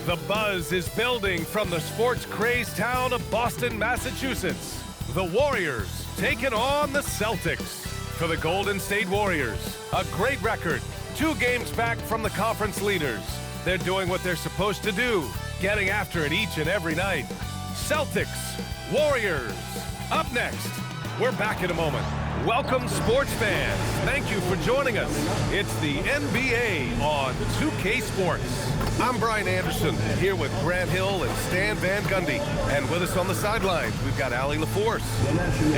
The buzz is building from the sports-crazed town of Boston, Massachusetts. The Warriors taking on the Celtics. For the Golden State Warriors, a great record, 2 games back from the conference leaders. They're doing what they're supposed to do, getting after it each and every night. Celtics, Warriors, up next. We're back in a moment. Welcome, sports fans. Thank you for joining us. It's the NBA on 2K Sports. I'm Brian Anderson, here with Grant Hill and Stan Van Gundy. And with us on the sidelines, we've got Allie LaForce.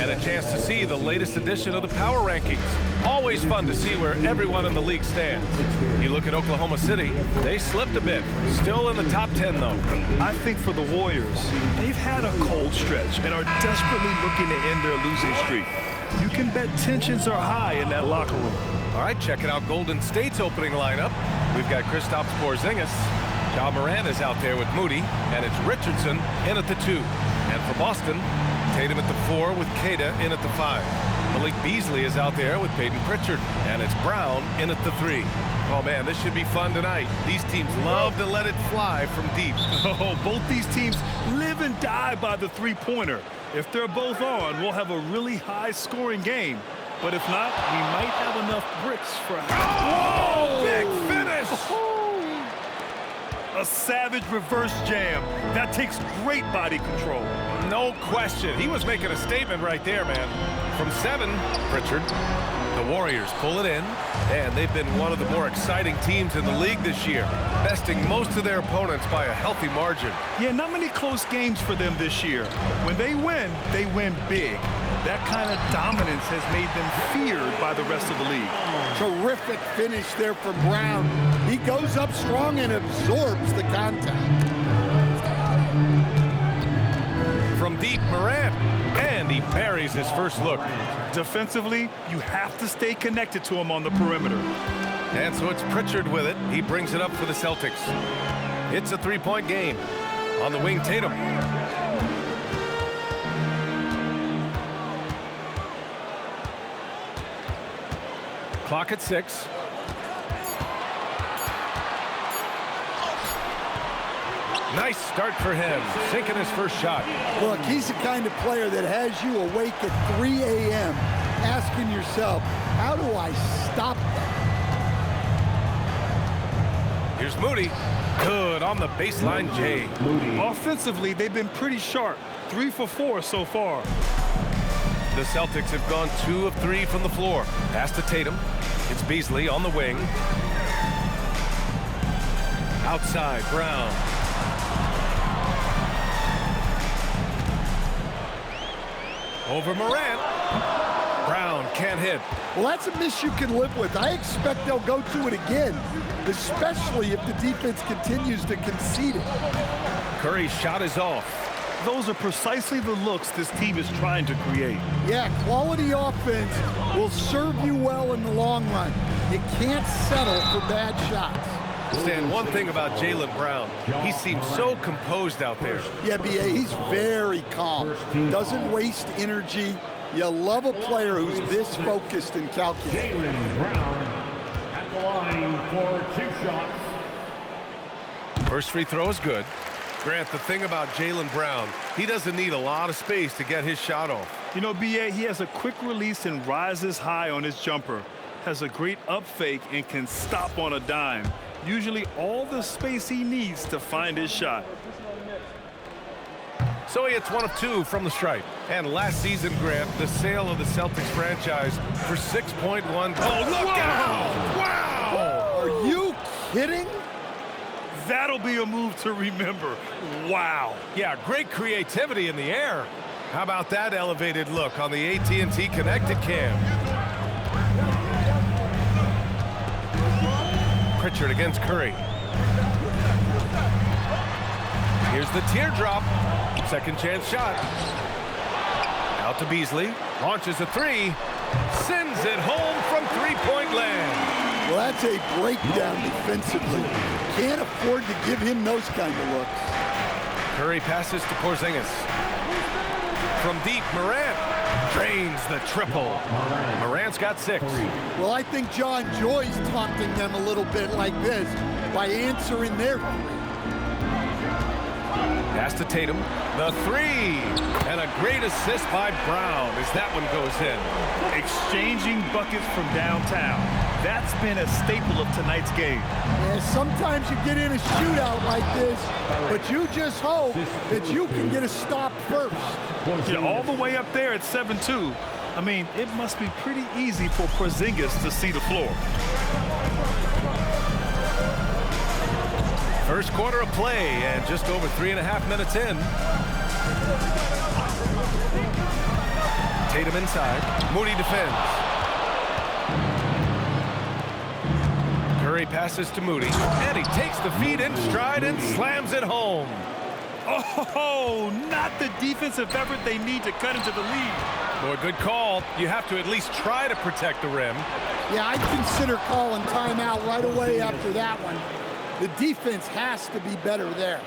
And a chance to see the latest edition of the Power Rankings. Always fun to see where everyone in the league stands. You look at Oklahoma City, they slipped a bit. Still in the top 10, though. I think for the Warriors, they've had a cold stretch and are desperately looking to end their losing streak. You can bet tensions are high in that locker room. All right, checking out Golden State's opening lineup. We've got Kristaps Porzingis. Ja Morant is out there with Moody, and it's Richardson in at the 2. And for Boston, Tatum at the 4 with Kata in at the 5. Malik Beasley is out there with Peyton Pritchard, and it's Brown in at the 3. Oh, man, this should be fun tonight. These teams love to let it fly from deep. Oh, both these teams live and die by the three-pointer. If they're both on, we'll have a really high-scoring game. But if not, we might have enough bricks for a big finish! A savage reverse jam. That takes great body control. No question. He was making a statement right there, man. From 7, Pritchard. The Warriors pull it in, and they've been one of the more exciting teams in the league this year, besting most of their opponents by a healthy margin. Yeah, not many close games for them this year. When they win big. That kind of dominance has made them feared by the rest of the league. Terrific finish there from Brown. He goes up strong and absorbs the contact. From deep, Morant, and he buries his first look. Defensively, you have to stay connected to him on the perimeter. And so it's Pritchard with it. He brings it up for the Celtics. It's a 3-point game. On the wing, Tatum. Clock at 6. Nice start for him, sinking his first shot. Look, he's the kind of player that has you awake at 3 a.m. asking yourself, how do I stop that? Here's Moody. Good on the baseline, Jay. Offensively, they've been pretty sharp. 3 for 4 so far. The Celtics have gone 2 of 3 from the floor. Pass to Tatum. It's Beasley on the wing. Outside, Brown. Over Morant. Brown can't hit. Well, that's a miss you can live with. I expect they'll go to it again, especially if the defense continues to concede it. Curry's shot is off. Those are precisely the looks this team is trying to create. Yeah, quality offense will serve you well in the long run. You can't settle for bad shots. Stan, one thing about Jaylen Brown, he seems so composed out there. Yeah, B.A., he's very calm. Doesn't waste energy. You love a player who's this focused and calculated. Jaylen Brown at the line for 2 shots. First free throw is good. Grant, the thing about Jaylen Brown, he doesn't need a lot of space to get his shot off. You know, B.A., he has a quick release and rises high on his jumper. Has a great up fake and can stop on a dime. Usually all the space he needs to find his shot. So he hits 1 of 2 from the stripe. And last season, Grant, the sale of the Celtics franchise for $6.1. Oh, look out! Wow! Are you kidding? That'll be a move to remember. Wow. Yeah, great creativity in the air. How about that elevated look on the AT&T Connected Cam? Pritchard against Curry. Here's the teardrop. Second chance shot. Out to Beasley. Launches a 3. Sends it home from 3-point land. Well, that's a breakdown defensively. Can't afford to give him those kind of looks. Curry passes to Porzingis. From deep, Morant drains the triple. Morant's got 6. Well, I think John Joy's taunting them a little bit like this by answering their three. Pass to Tatum. The three. And a great assist by Brown as that one goes in. Exchanging buckets from downtown. That's been a staple of tonight's game. Yeah, sometimes you get in a shootout like this, but you just hope that you can get a stop first. Yeah, all the way up there at 7-2. I mean, it must be pretty easy for Porzingis to see the floor. First quarter of play and just over 3.5 minutes in. Tatum inside. Moody defends. Curry passes to Moody, and he takes the feed in stride and slams it home. Oh, not the defensive effort they need to cut into the lead. Boy, good call. You have to at least try to protect the rim. Yeah, I'd consider calling timeout right away after that one. The defense has to be better there.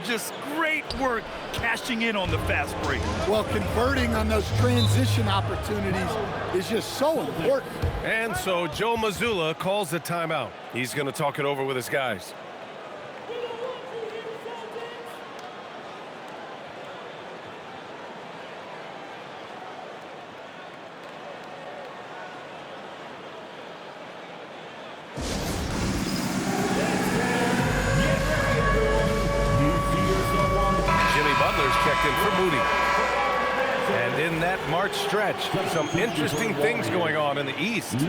Just great work cashing in on the fast break. Well, converting on those transition opportunities is just so important. And so Joe Mazzulla calls the timeout. He's going to talk it over with his guys. Checked in for Moody. And in that March stretch, some interesting things going on in the East.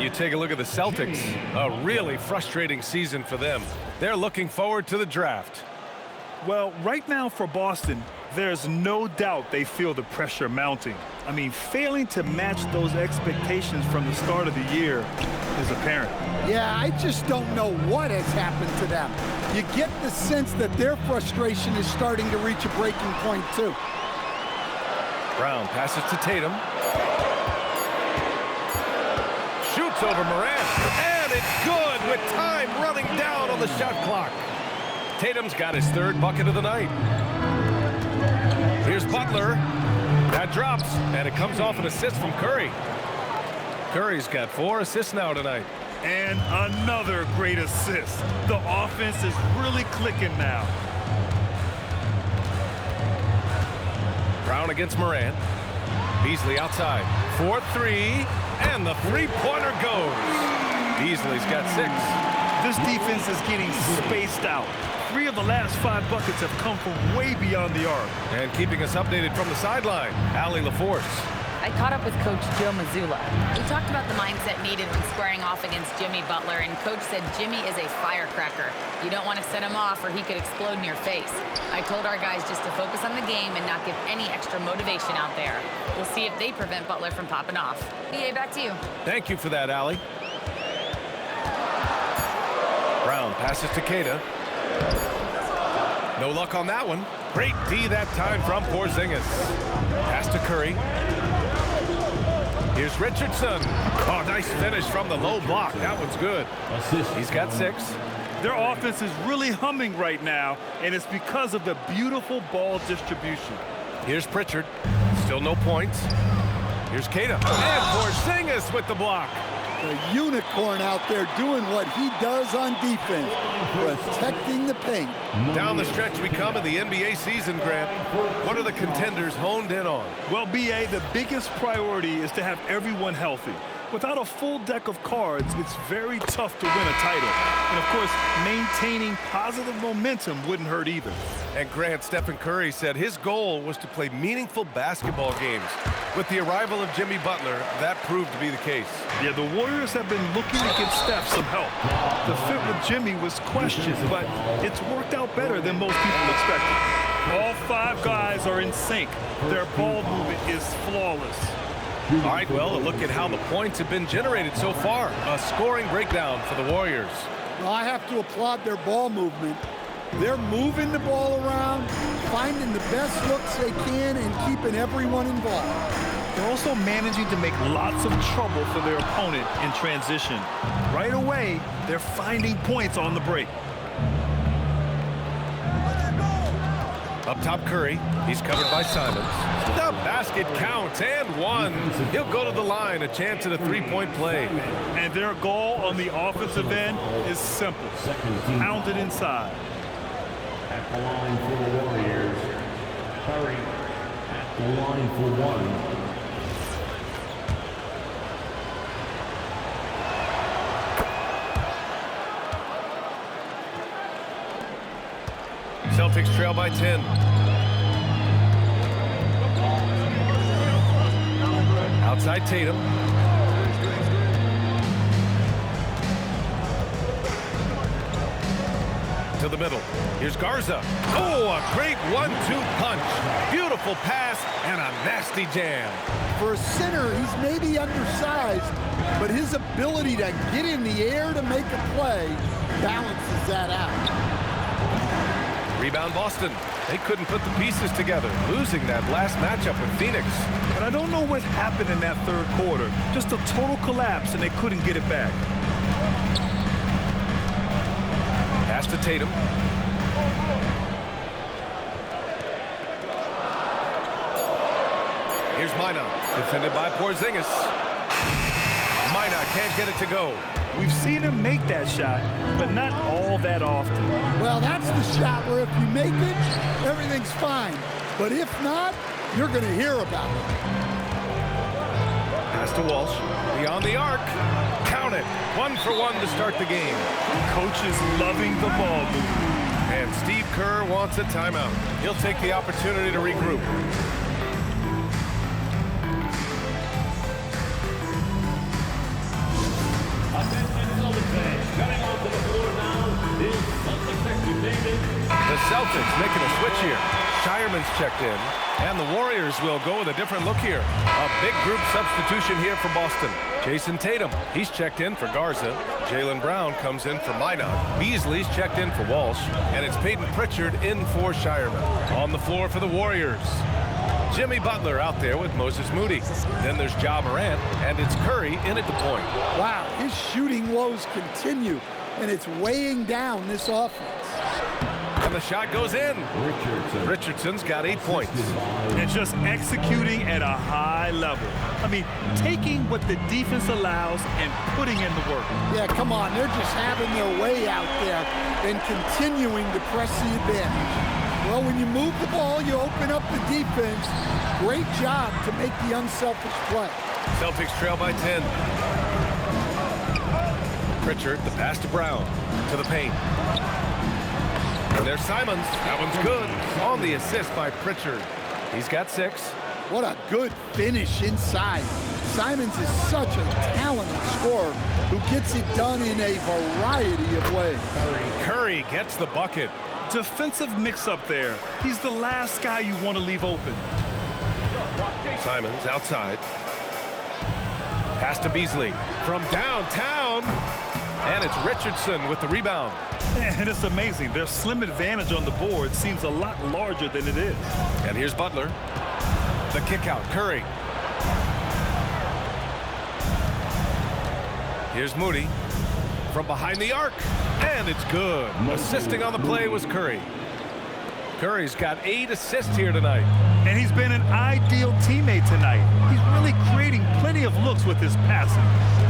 You take a look at the Celtics, a really frustrating season for them. They're looking forward to the draft. Well, right now for Boston, there's no doubt they feel the pressure mounting. I mean, failing to match those expectations from the start of the year is apparent. Yeah, I just don't know what has happened to them. You get the sense that their frustration is starting to reach a breaking point, too. Brown passes to Tatum. Shoots over Morant. And it's good with time running down on the shot clock. Tatum's got his third bucket of the night. Here's Butler. That drops, and it comes off an assist from Curry. Curry's got 4 assists now tonight. And another great assist. The offense is really clicking now. Brown against Morant. Beasley outside. 4-3, and the three-pointer goes. Beasley's got 6. This defense is getting spaced out. 3 of the last 5 buckets have come from way beyond the arc. And keeping us updated from the sideline, Allie LaForce. I caught up with Coach Joe Mazzulla. We talked about the mindset needed when squaring off against Jimmy Butler, and Coach said Jimmy is a firecracker. You don't want to set him off or he could explode in your face. I told our guys just to focus on the game and not give any extra motivation out there. We'll see if they prevent Butler from popping off. BA, back to you. Thank you for that, Allie. Brown passes to Queta. No luck on that one. Great D that time from Porzingis. Pass to Curry. Here's Richardson. Oh, nice finish from the low block. That one's good. He's got 6. Their offense is really humming right now, and it's because of the beautiful ball distribution. Here's Pritchard. Still no points. Here's Queta. And Porzingis with the block. The unicorn out there doing what he does on defense, protecting the paint. Down the stretch we come in the NBA season, Grant. What are the contenders honed in on? Well, BA, the biggest priority is to have everyone healthy. Without a full deck of cards, it's very tough to win a title. And, of course, maintaining positive momentum wouldn't hurt either. And Grant, Stephen Curry said his goal was to play meaningful basketball games. With the arrival of Jimmy Butler, that proved to be the case. Yeah, the Warriors have been looking to get Steph some help. The fit with Jimmy was questioned, but it's worked out better than most people expected. All 5 guys are in sync. Their ball movement is flawless. All right, well, a look at how the points have been generated so far. A scoring breakdown for the Warriors. Well, I have to applaud their ball movement. They're moving the ball around, finding the best looks they can, and keeping everyone involved. They're also managing to make lots of trouble for their opponent in transition. Right away, they're finding points on the break. Up top, Curry. He's covered by Simons. The basket counts, and 1. He'll go to the line, a chance at a 3-point play. And their goal on the offensive end is simple. Pound it inside. At the line for the Warriors, Curry at the line for one. Celtics trail by 10. Outside Tatum. To the middle. Here's Garza. Oh, a great 1-2 punch. Beautiful pass and a nasty jam. For a center, he's maybe undersized, but his ability to get in the air to make a play balances that out. Rebound Boston. They couldn't put the pieces together, losing that last matchup with Phoenix. But I don't know what happened in that third quarter. Just a total collapse, and they couldn't get it back. Pass to Tatum. Here's Mina, defended by Porzingis. Mina can't get it to go. We've seen him make that shot, but not all that often. Well, that's the shot where if you make it, everything's fine. But if not, you're going to hear about it. Pass to Walsh. Beyond the arc. Count it. 1 for 1 to start the game. Coach is loving the ball movement. And Steve Kerr wants a timeout. He'll take the opportunity to regroup. The Celtics making a switch here. Shireman's checked in, and the Warriors will go with a different look here. A big group substitution here for Boston. Jason Tatum, he's checked in for Garza. Jaylen Brown comes in for Minot. Beasley's checked in for Walsh, and it's Peyton Pritchard in for Shireman. On the floor for the Warriors, Jimmy Butler out there with Moses Moody. Then there's Ja Morant, and it's Curry in at the point. Wow, his shooting woes continue, and it's weighing down this offense. And the shot goes in. Richardson's got 8 points. And just executing at a high level. I mean, taking what the defense allows and putting in the work. Yeah, come on. They're just having their way out there and continuing to press the advantage. Well, when you move the ball, you open up the defense. Great job to make the unselfish play. Celtics trail by 10. Pritchard, the pass to Brown. To the paint. And there's Simons. That one's good. On the assist by Pritchard. He's got 6. What a good finish inside. Simons is such a talented scorer who gets it done in a variety of ways. Curry gets the bucket. Defensive mix-up there. He's the last guy you want to leave open. Simons outside. Pass to Beasley from downtown. And it's Richardson with the rebound. And it's amazing. Their slim advantage on the board seems a lot larger than it is. And here's Butler. The kick out. Curry. Here's Moody from behind the arc. And it's good. Assisting on the play was Curry. Curry's got 8 assists here tonight. And he's been an ideal teammate tonight. He's really creating plenty of looks with his passing.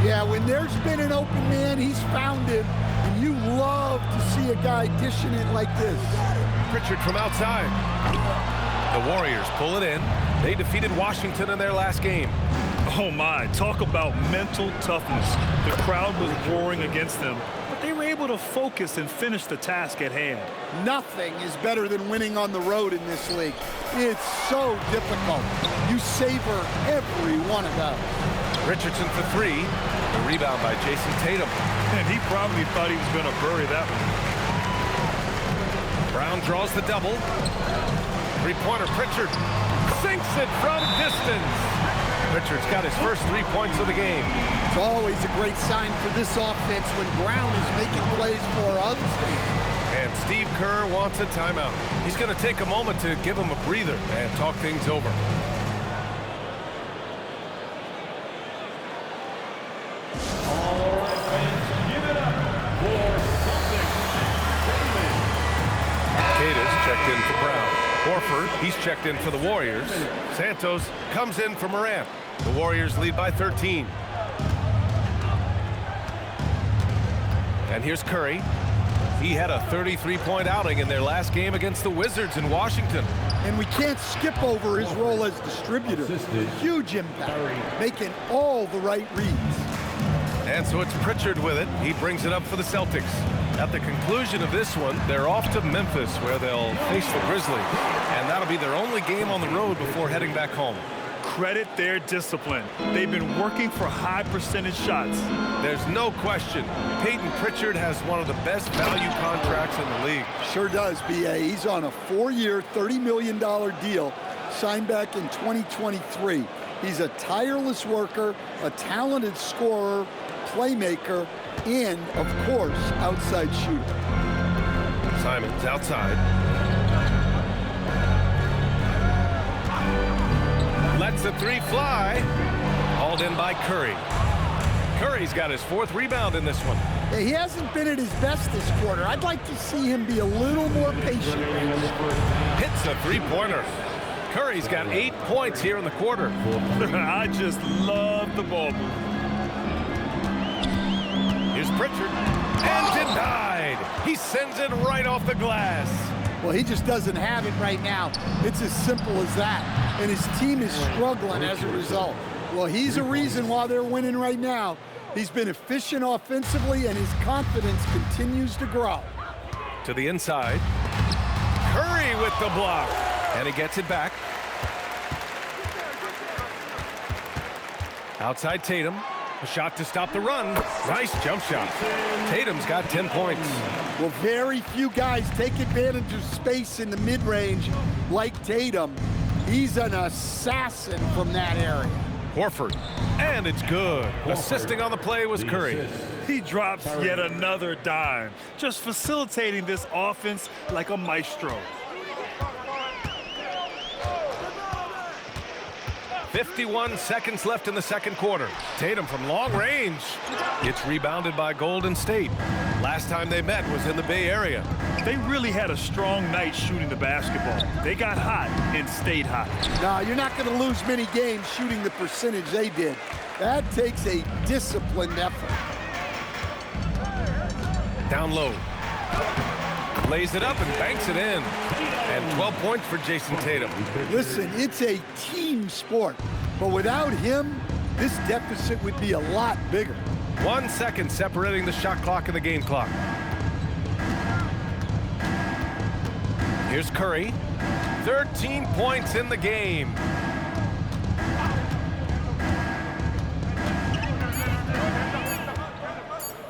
Yeah, when there's been an open man, he's found it. And you love to see a guy dishing it like this. Pritchard from outside. The Warriors pull it in. They defeated Washington in their last game. Oh my, talk about mental toughness. The crowd was roaring against them, but they were able to focus and finish the task at hand. Nothing is better than winning on the road in this league. It's so difficult. You savor every one of those. Richardson for 3. The rebound by Jason Tatum. And he probably thought he was going to bury that one. Brown draws the double. Three-pointer, Pritchard sinks it from distance. Pritchard's got his first 3 points of the game. It's always a great sign for this offense when Brown is making plays for others. And Steve Kerr wants a timeout. He's going to take a moment to give him a breather and talk things over. Checked in for Brown. Horford, he's checked in for the Warriors. Santos comes in for Morant. The Warriors lead by 13. And here's Curry. He had a 33-point outing in their last game against the Wizards in Washington. And we can't skip over his role as distributor. Huge impact, making all the right reads. And so it's Pritchard with it. He brings it up for the Celtics. At the conclusion of this one, they're off to Memphis, where they'll face the Grizzlies. And that'll be their only game on the road before heading back home. Credit their discipline. They've been working for high percentage shots. There's no question. Peyton Pritchard has one of the best value contracts in the league. Sure does, B.A. He's on a 4-year, $30 million deal signed back in 2023. He's a tireless worker, a talented scorer, playmaker, and, of course, outside shooter. Simons outside. Lets the three fly. Hauled in by Curry. Curry's got his 4th rebound in this one. He hasn't been at his best this quarter. I'd like to see him be a little more patient. Hits a three-pointer. Curry's got 8 points here in the quarter. I just love the ball move. Here's Pritchard. And denied. He sends it right off the glass. Well, he just doesn't have it right now. It's as simple as that. And his team is struggling as a result. Well, he's a reason why they're winning right now. He's been efficient offensively, and his confidence continues to grow. To the inside. Curry with the block. And he gets it back. Outside Tatum. A shot to stop the run. Nice jump shot. Tatum's got 10 points. Well, very few guys take advantage of space in the mid-range like Tatum. He's an assassin from that area. Horford. And it's good. Assisting on the play was Curry. He drops yet another dime, just facilitating this offense like a maestro. 51 seconds left in the second quarter. Tatum from long range. It's rebounded by Golden State. Last time they met was in the Bay Area. They really had a strong night shooting the basketball. They got hot and stayed hot. No, you're not going to lose many games shooting the percentage they did. That takes a disciplined effort. Down low. Lays it up and banks it in. And 12 points for Jason Tatum. Listen, it's a team sport, but without him, this deficit would be a lot bigger. 1 second separating the shot clock and the game clock. Here's Curry. 13 points in the game.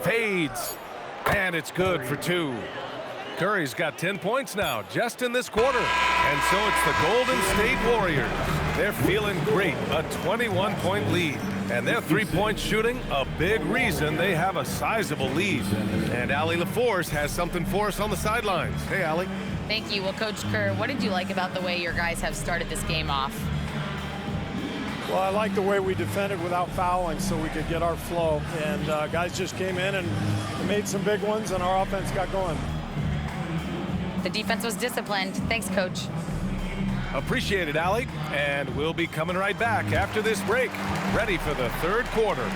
Fades. And it's good for 2. Curry's got 10 points now, just in this quarter. And so it's the Golden State Warriors. They're feeling great, a 21-point lead. And their three-point shooting, a big reason they have a sizable lead. And Allie LaForce has something for us on the sidelines. Hey, Allie. Thank you. Well, Coach Kerr, what did you like about the way your guys have started this game off? Well, I like the way we defended without fouling so we could get our flow. And guys just came in and made some big ones, and our offense got going. The defense was disciplined. Thanks, Coach. Appreciate it, Allie. And we'll be coming right back after this break, ready for the third quarter.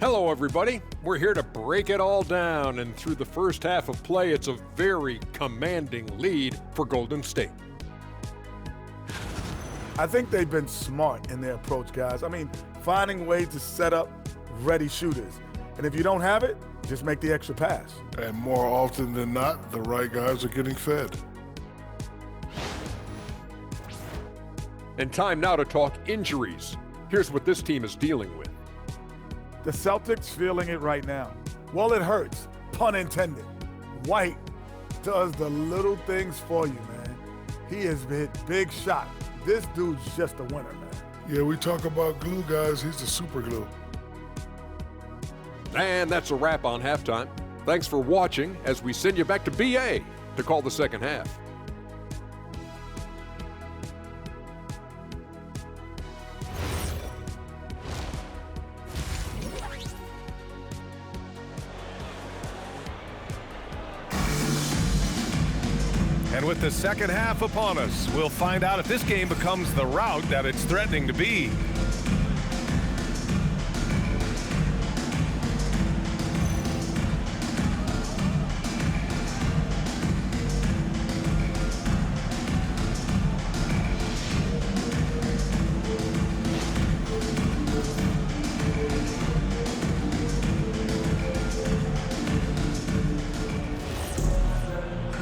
Hello, everybody. We're here to break it all down, and through the first half of play, it's a very commanding lead for Golden State. I think they've been smart in their approach, guys. I mean, finding ways to set up ready shooters. And if you don't have it, just make the extra pass. And more often than not, the right guys are getting fed. And time now to talk injuries. Here's what this team is dealing with. The Celtics feeling it right now. Well, it hurts, pun intended. White does the little things for you, man. He has hit big shots. This dude's just a winner, man. Yeah, we talk about glue, guys. He's the super glue. And that's a wrap on halftime. Thanks for watching as we send you back to BA to call the second half. And with the second half upon us, we'll find out if this game becomes the rout that it's threatening to be.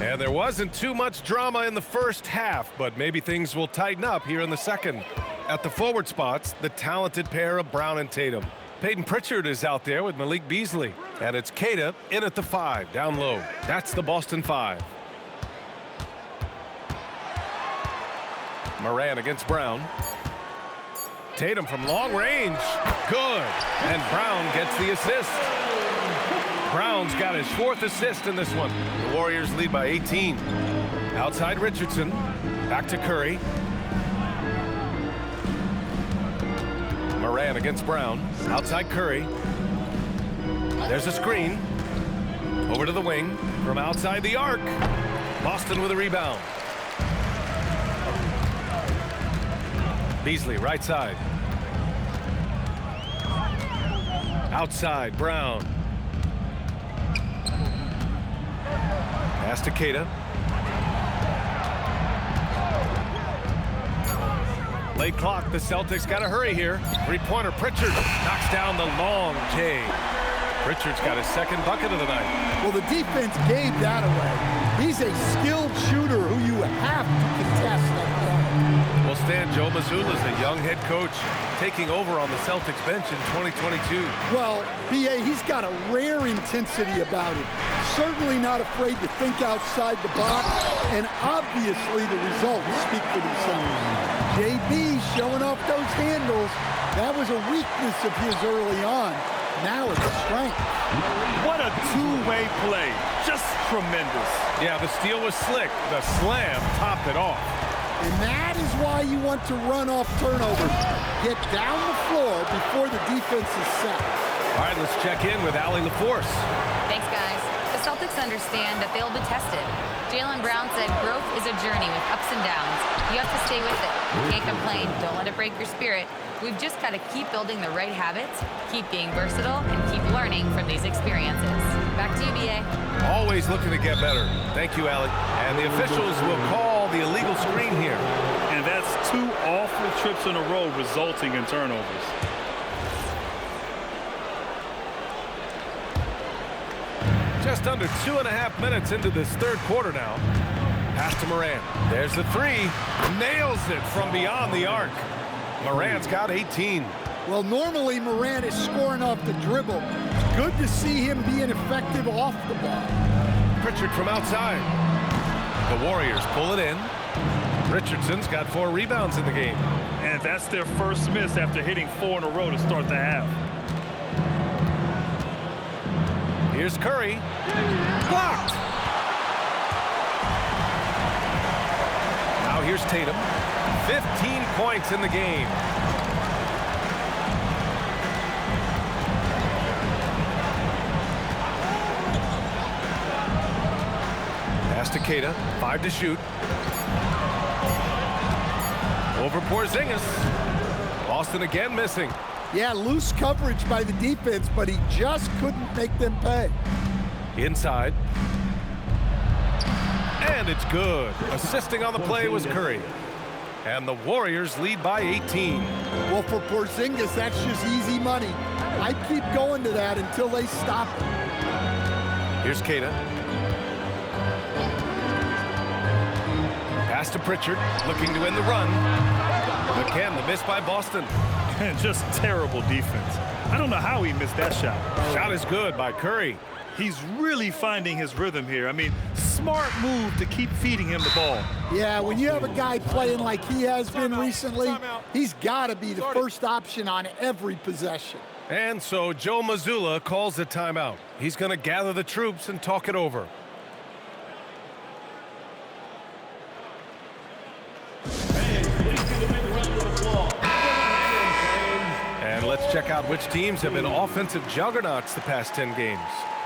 And there wasn't too much drama in the first half, but maybe things will tighten up here in the second. At the forward spots, the talented pair of Brown and Tatum. Peyton Pritchard is out there with Malik Beasley. And it's Queta in at the 5, down low. That's the Boston 5. Moran against Brown. Tatum from long range. Good. And Brown gets the assist. Brown's got his 4th assist in this one. The Warriors lead by 18. Outside Richardson. Back to Curry. Moran against Brown. Outside Curry. There's a screen. Over to the wing. From outside the arc. Boston with a rebound. Beasley right side. Outside Brown. Pass to Queta. Late clock. The Celtics got to hurry here. Three-pointer. Pritchard knocks down the long J. Pritchard's got his 2nd bucket of the night. Well, the defense gave that away. He's a skilled shooter who you have to contest that ball. Well, Stan, Joe Mazzulla is a young head coach taking over on the Celtics bench in 2022. Well, B.A., he's got a rare intensity about him. Certainly not afraid to think outside the box, and obviously the results speak for themselves. JB showing off those handles. That was a weakness of his early on. Now it's a strength. What a two-way play. Just tremendous. Yeah, the steal was slick. The slam topped it off. And that is why you want to run off turnovers. Get down the floor before the defense is set. All right, let's check in with Allie LaForce. Thanks, guys. The Celtics understand that they'll be tested. Jaylen Brown said growth is a journey with ups and downs. You have to stay with it. You can't complain. Don't let it break your spirit. We've just got to keep building the right habits, keep being versatile, and keep learning from these experiences. Back to you, B.A. Always looking to get better. Thank you, Allie. And the officials will call the illegal screen here. And that's 2 awful trips in a row resulting in turnovers. Just under 2.5 minutes into this 3rd quarter now. Pass to Moran. There's the 3. Nails it from beyond the arc. Moran's got 18. Well, normally Moran is scoring off the dribble. It's good to see him being effective off the ball. Pritchard from outside. The Warriors pull it in. Richardson's got 4 rebounds in the game. And that's their first miss after hitting 4 in a row to start the half. Here's Curry. Blocked. Now here's Tatum. 15 points in the game. Pass to Queta. 5 to shoot. Over Porzingis. Boston again missing. Yeah, loose coverage by the defense, but he just couldn't make them pay. Inside. And it's good. Assisting on the play was Curry. And the Warriors lead by 18. Well, for Porzingis, that's just easy money. I keep going to that until they stop him. Here's Queta. Pass to Pritchard, looking to end the run. Again, the miss by Boston. Just terrible defense. I don't know how he missed that shot. Shot is good by Curry. He's really finding his rhythm here. I mean, smart move to keep feeding him the ball. Yeah, when you have a guy playing like he has been recently, he's got to be the first option on every possession. And so Joe Mazzulla calls a timeout. He's going to gather the troops and talk it over. And let's check out which teams have been offensive juggernauts the past 10 games.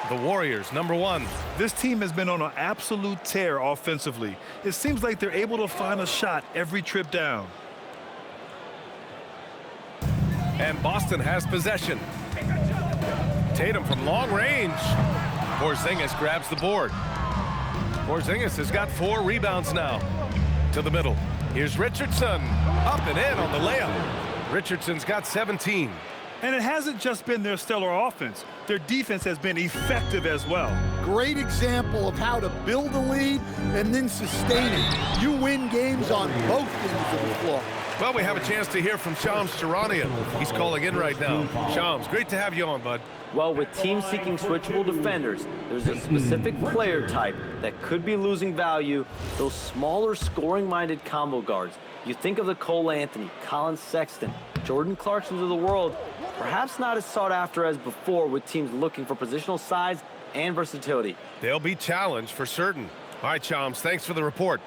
The Warriors, number 1. This team has been on an absolute tear offensively. It seems like they're able to find a shot every trip down. And Boston has possession. Tatum from long range. Porzingis grabs the board. Porzingis has got 4 rebounds now. To the middle. Here's Richardson. Up and in on the layup. Richardson's got 17. And it hasn't just been their stellar offense. Their defense has been effective as well. Great example of how to build a lead and then sustain it. You win games on both ends of the floor. Well, we have a chance to hear from Shams Charania. He's calling in right now. Shams, great to have you on, bud. Well, with teams seeking switchable defenders, there's a specific player type that could be losing value, those smaller scoring-minded combo guards. You think of the Cole Anthony, Colin Sexton, Jordan Clarksons of the world, perhaps not as sought after as before with teams looking for positional size and versatility. They'll be challenged for certain. All right, Shams, thanks for the report.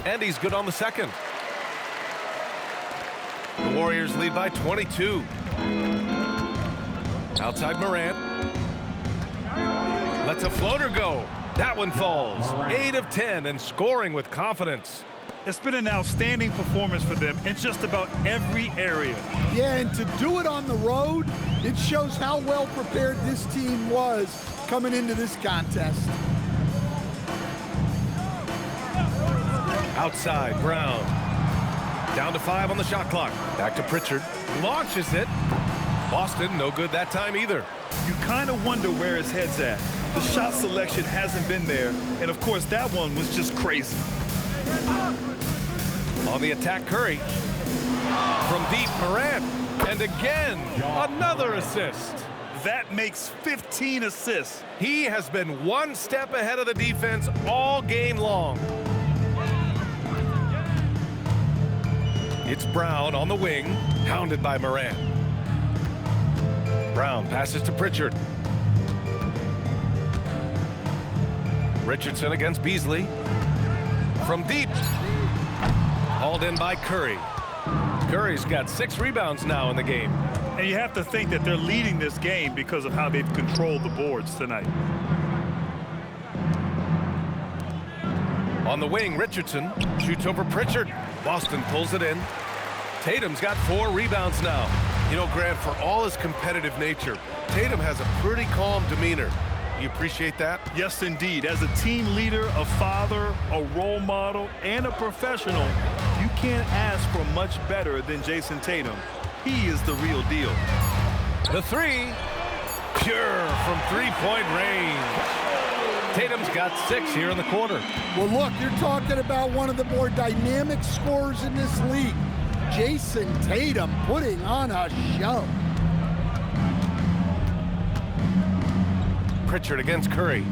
And he's good on the second. The Warriors lead by 22. Outside Morant. Lets a floater go. That one falls. 8 of 10 and scoring with confidence. It's been an outstanding performance for them in just about every area. Yeah, and to do it on the road, it shows how well prepared this team was coming into this contest. Outside, Brown. Down to 5 on the shot clock. Back to Pritchard. Launches it. Boston, no good that time either. You kind of wonder where his head's at. The shot selection hasn't been there, and of course that one was just crazy. On the attack, Curry. From deep, Morant. And again, another assist. That makes 15 assists. He has been one step ahead of the defense all game long. It's Brown on the wing, hounded by Morant. Brown passes to Pritchard. Richardson against Beasley. From deep. Hauled in by Curry. Curry's got 6 rebounds now in the game. And you have to think that they're leading this game because of how they've controlled the boards tonight. On the wing, Richardson shoots over Pritchard. Boston pulls it in. Tatum's got 4 rebounds now. You know, Grant, for all his competitive nature, Tatum has a pretty calm demeanor. You appreciate that? Yes, indeed. As a team leader, a father, a role model, and a professional, you can't ask for much better than Jason Tatum. He is the real deal. The 3, pure from 3-point range. Tatum's got 6 here in the quarter. Well, look, you're talking about one of the more dynamic scorers in this league. Jason Tatum putting on a show. Pritchard against Curry.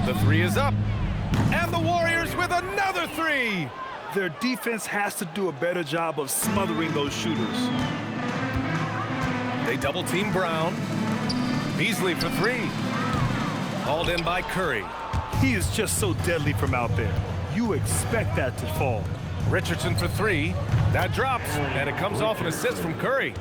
The 3 is up. And the Warriors with another 3. Their defense has to do a better job of smothering those shooters. They double team Brown. Beasley for 3. Hauled in by Curry. He is just so deadly from out there. You expect that to fall. Richardson for 3. That drops, and it comes off an assist from Curry.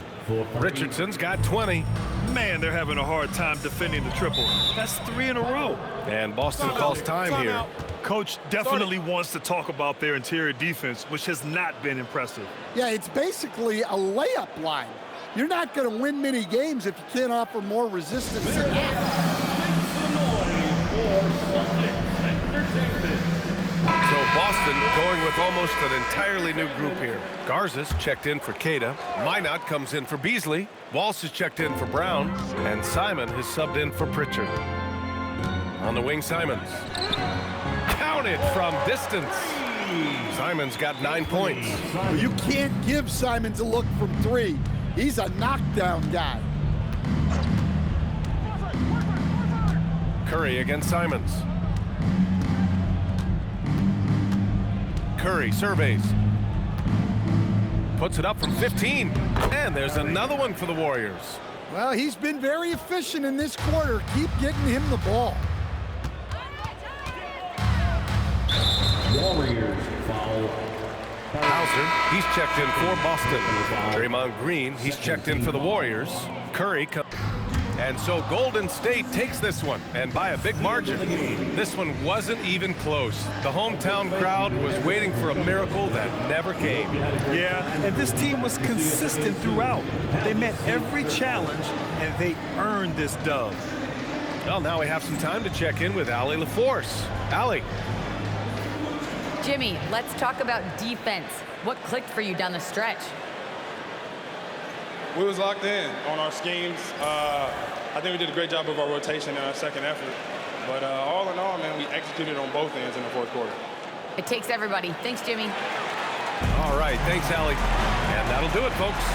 Richardson's got 20. Man, they're having a hard time defending the triple. That's 3 in a row. And Boston calls time here. Coach definitely wants to talk about their interior defense, which has not been impressive. Yeah, it's basically a layup line. You're not going to win many games if you can't offer more resistance. So Boston going with almost an entirely new group here. Garza's checked in for Queta. Minot comes in for Beasley. Walsh has checked in for Brown. And Simon has subbed in for Pritchard. On the wing, Simons. Counted from distance. Simon's got 9 points. Well, you can't give Simons a look from 3. He's a knockdown guy. Curry against Simons. Curry surveys. Puts it up from 15. And there's another one for the Warriors. Well, he's been very efficient in this quarter. Keep getting him the ball. Warriors foul. Hauser, he's checked in for Boston. Draymond Green, he's checked in for the Warriors. Curry, and so Golden State takes this one, and by a big margin. This one wasn't even close. The hometown crowd was waiting for a miracle that never came. Yeah, and this team was consistent throughout. They met every challenge, and they earned this dub. Well, now we have some time to check in with Allie LaForce. Allie. Jimmy, let's talk about defense. What clicked for you down the stretch? We was locked in on our schemes. I think we did a great job of our rotation in our second effort. But all in all, man, we executed on both ends in the fourth quarter. It takes everybody. Thanks, Jimmy. All right, thanks, Allie. And that'll do it, folks.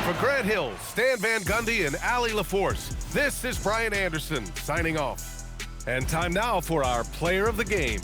For Grant Hill, Stan Van Gundy, and Allie LaForce, this is Brian Anderson signing off. And time now for our player of the game.